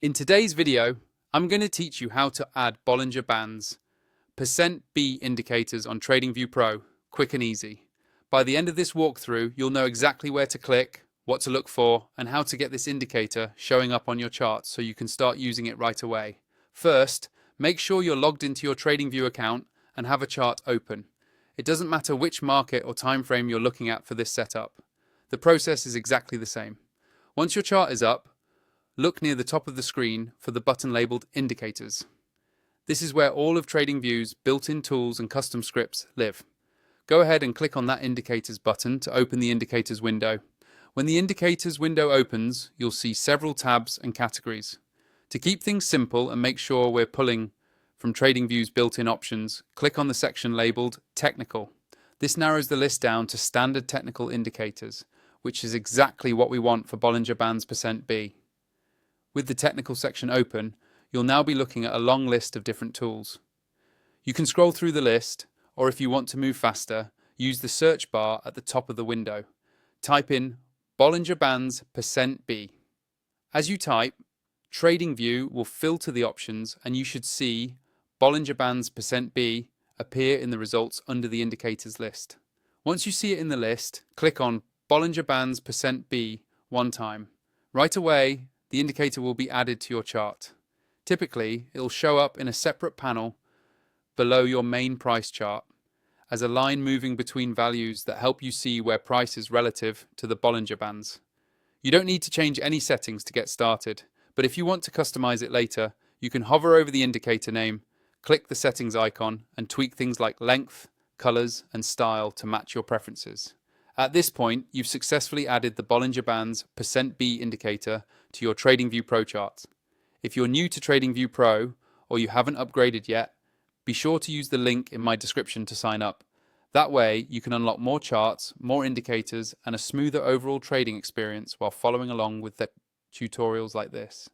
In today's video, I'm going to teach you how to add Bollinger Bands %B indicators on TradingView Pro, quick and easy. By the end of this walkthrough, you'll know exactly where to click, what to look for, and how to get this indicator showing up on your chart so you can start using it right away. First, make sure you're logged into your TradingView account and have a chart open. It doesn't matter which market or time frame you're looking at for this setup. The process is exactly the same. Once your chart is up, look near the top of the screen for the button labeled Indicators. This is where all of TradingView's built-in tools and custom scripts live. Go ahead and click on that Indicators button to open the Indicators window. When the Indicators window opens, you'll see several tabs and categories. To keep things simple and make sure we're pulling from TradingView's built-in options, click on the section labeled Technical. This narrows the list down to standard technical indicators, which is exactly what we want for Bollinger Bands %B. With the technical section open, you'll now be looking at a long list of different tools. You can scroll through the list, or if you want to move faster, use the search bar at the top of the window. Type in Bollinger Bands %B. As you type, TradingView will filter the options and you should see Bollinger Bands %B appear in the results under the indicators list. Once you see it in the list, click on Bollinger Bands %B one time. Right away, the indicator will be added to your chart. Typically, it will show up in a separate panel below your main price chart as a line moving between values that help you see where price is relative to the Bollinger Bands. You don't need to change any settings to get started, but if you want to customize it later, you can hover over the indicator name, click the settings icon, and tweak things like length, colors, and style to match your preferences. At this point, you've successfully added the Bollinger Bands %B indicator to your TradingView Pro chart. If you're new to TradingView Pro or you haven't upgraded yet, be sure to use the link in my description to sign up. That way, you can unlock more charts, more indicators, and a smoother overall trading experience while following along with the tutorials like this.